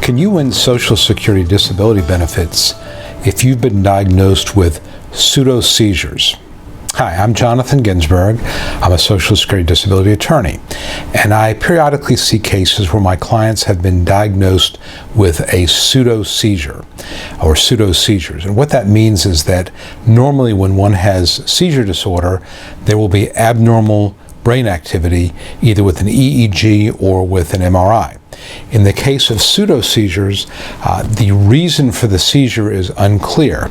Can you win Social Security disability benefits if you've been diagnosed with pseudoseizures? Hi, I'm Jonathan Ginsberg. I'm a Social Security disability attorney, and I periodically see cases where my clients have been diagnosed with a pseudoseizure or pseudoseizures. And what that means is that normally when one has seizure disorder, there will be abnormal brain activity either with an EEG or with an MRI. In the case of pseudoseizures, the reason for the seizure is unclear.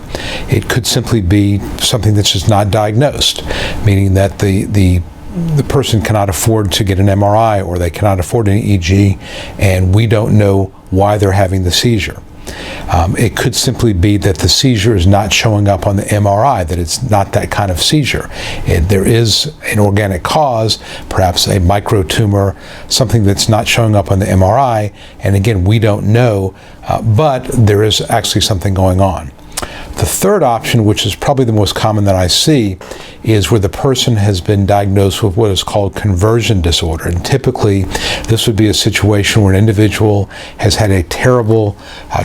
It could simply be something that's just not diagnosed, meaning that the person cannot afford to get an MRI or they cannot afford an EEG, and we don't know why they're having the seizure. It could simply be that the seizure is not showing up on the MRI, that it's not that kind of seizure. There is an organic cause, perhaps a microtumor, something that's not showing up on the MRI, and again, we don't know, but there is actually something going on. The third option, which is probably the most common that I see, is where the person has been diagnosed with what is called conversion disorder. And typically, this would be a situation where an individual has had a terrible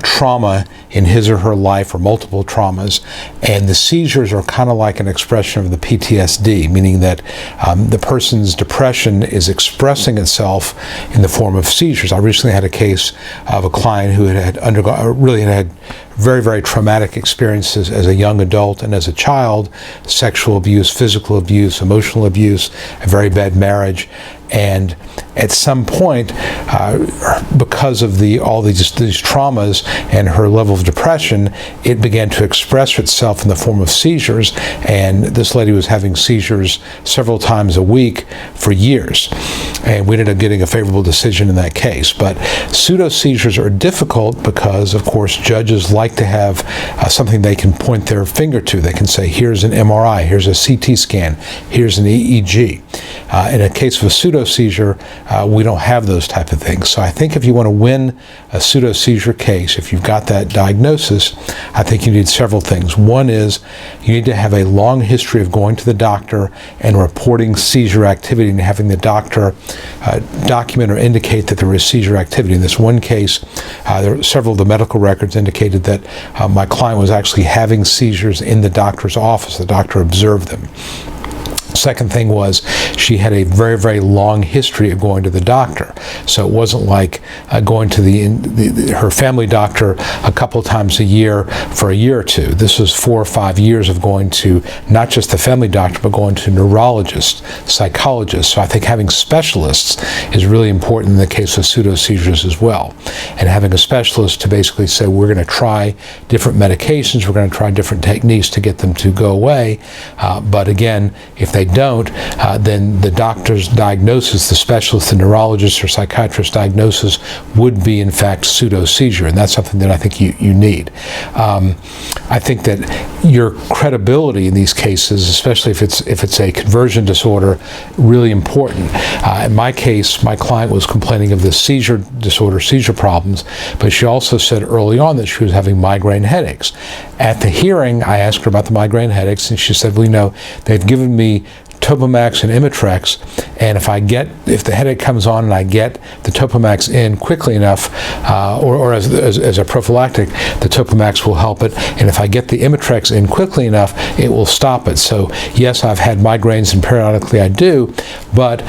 trauma in his or her life, or multiple traumas, and the seizures are kind of like an expression of the PTSD, meaning that the person's depression is expressing itself in the form of seizures. I recently had a case of a client who had had very, very traumatic experiences as a young adult and as a child: sexual abuse, physical abuse, emotional abuse, a very bad marriage. And at some point, because of all these traumas and her level of depression, it began to express itself in the form of seizures. And this lady was having seizures several times a week for years. And we ended up getting a favorable decision in that case. But pseudoseizures are difficult because, of course, judges like to have something they can point their finger to. They can say, here's an MRI, here's a CT scan, here's an EEG. In a case of a pseudoseizure, we don't have those type of things. So I think if you want to win a pseudoseizure case, if you've got that diagnosis, I think you need several things. One is you need to have a long history of going to the doctor and reporting seizure activity and having the doctor document or indicate that there is seizure activity. In this one case, several of the medical records indicated that my client was actually having seizures in the doctor's office. The doctor observed them. Second thing was she had a very, very long history of going to the doctor. So it wasn't like going to her family doctor a couple times a year for a year or two. This was 4 or 5 years of going to not just the family doctor, but going to neurologists, psychologists. So I think having specialists is really important in the case of pseudoseizures as well. And having a specialist to basically say, we're going to try different medications, we're going to try different techniques to get them to go away. But again, if they don't, then the doctor's diagnosis, the specialist, the neurologist or psychiatrist diagnosis would be in fact pseudoseizure, and that's something that I think you need. I think that your credibility in these cases, especially if it's a conversion disorder, really important. In my case, my client was complaining of this seizure disorder, seizure problems, but she also said early on that she was having migraine headaches. At the hearing, I asked her about the migraine headaches, and she said, well, they've given me Topamax and Imitrex, and if the headache comes on and I get the Topamax in quickly enough, or as a prophylactic, the Topamax will help it, and if I get the Imitrex in quickly enough, it will stop it. So yes, I've had migraines, and periodically I do, but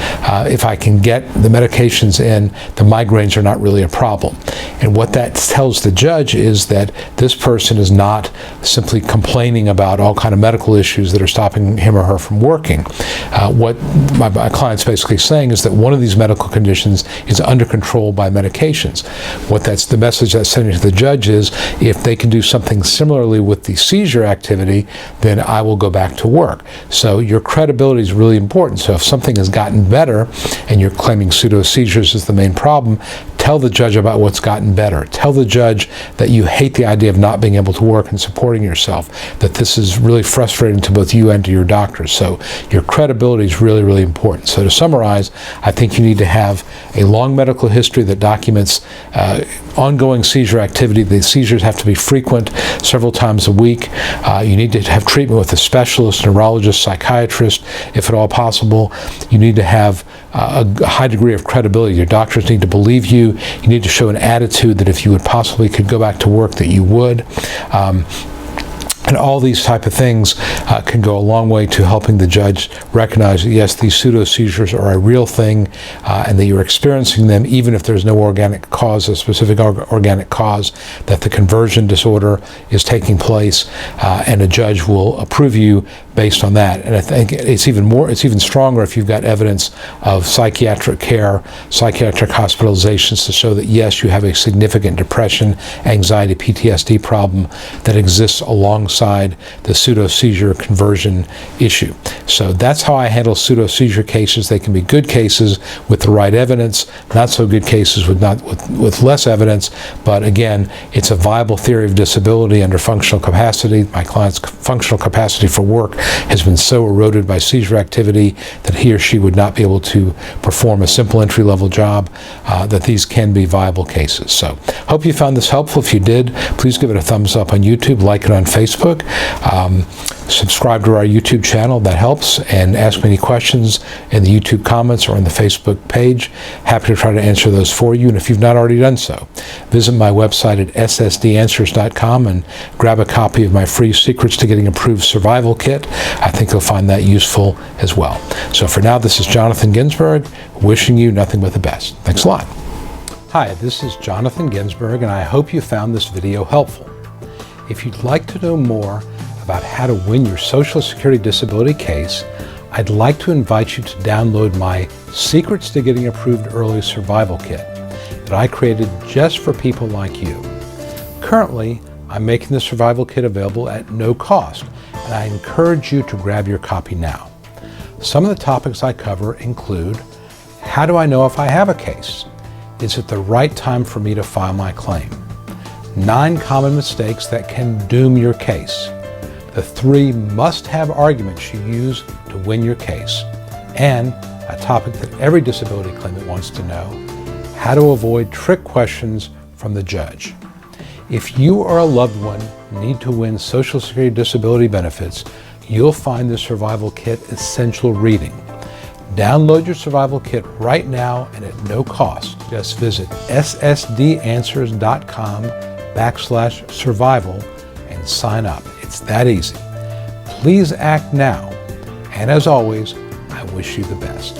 if I can get the medications in, the migraines are not really a problem. And what that tells the judge is that this person is not simply complaining about all kind of medical issues that are stopping him or her from working. What my client's basically saying is that one of these medical conditions is under control by medications. The message that's sending to the judge is, if they can do something similarly with the seizure activity, then I will go back to work. So your credibility is really important. So if something has gotten better and you're claiming pseudoseizures is the main problem, tell the judge about what's gotten better. Tell the judge that you hate the idea of not being able to work and supporting yourself, that this is really frustrating to both you and to your doctor. So your credibility is really, really important. So to summarize, I think you need to have a long medical history that documents ongoing seizure activity. The seizures have to be frequent, several times a week. You need to have treatment with a specialist, neurologist, psychiatrist, if at all possible. You need to have a high degree of credibility. Your doctors need to believe you. You need to show an attitude that if you would possibly could go back to work, that you would. And all these type of things can go a long way to helping the judge recognize that, yes, these pseudo-seizures are a real thing and that you're experiencing them even if there's no organic cause, a specific organic cause, that the conversion disorder is taking place, and a judge will approve you based on that. And I think it's even stronger if you've got evidence of psychiatric care, psychiatric hospitalizations to show that, yes, you have a significant depression, anxiety, PTSD problem that exists alongside the pseudo-seizure conversion issue. So that's how I handle pseudo-seizure cases. They can be good cases with the right evidence, not so good cases with less evidence, but again, it's a viable theory of disability under functional capacity. My client's functional capacity for work has been so eroded by seizure activity that he or she would not be able to perform a simple entry-level job, that these can be viable cases. So hope you found this helpful. If you did, please give it a thumbs up on YouTube, like it on Facebook, subscribe to our YouTube channel, that helps, and ask me any questions in the YouTube comments or on the Facebook page. Happy to try to answer those for you. And if you've not already done so, visit my website at ssdanswers.com and grab a copy of my free Secrets to Getting Improved Survival Kit. I think you'll find that useful as well. So for now, this is Jonathan Ginsberg, wishing you nothing but the best. Thanks a lot. Hi, this is Jonathan Ginsberg, and I hope you found this video helpful. If you'd like to know more about how to win your Social Security disability case, I'd like to invite you to download my Secrets to Getting Approved Early Survival Kit that I created just for people like you. Currently, I'm making the survival kit available at no cost, and I encourage you to grab your copy now. Some of the topics I cover include: how do I know if I have a case? Is it the right time for me to file my claim? 9 common mistakes that can doom your case. The 3 must-have arguments you use to win your case. And a topic that every disability claimant wants to know: how to avoid trick questions from the judge. If you or a loved one need to win Social Security disability benefits, you'll find the Survival Kit essential reading. Download your Survival Kit right now and at no cost. Just visit ssdanswers.com/survival and sign up. It's that easy. Please act now. And as always, I wish you the best.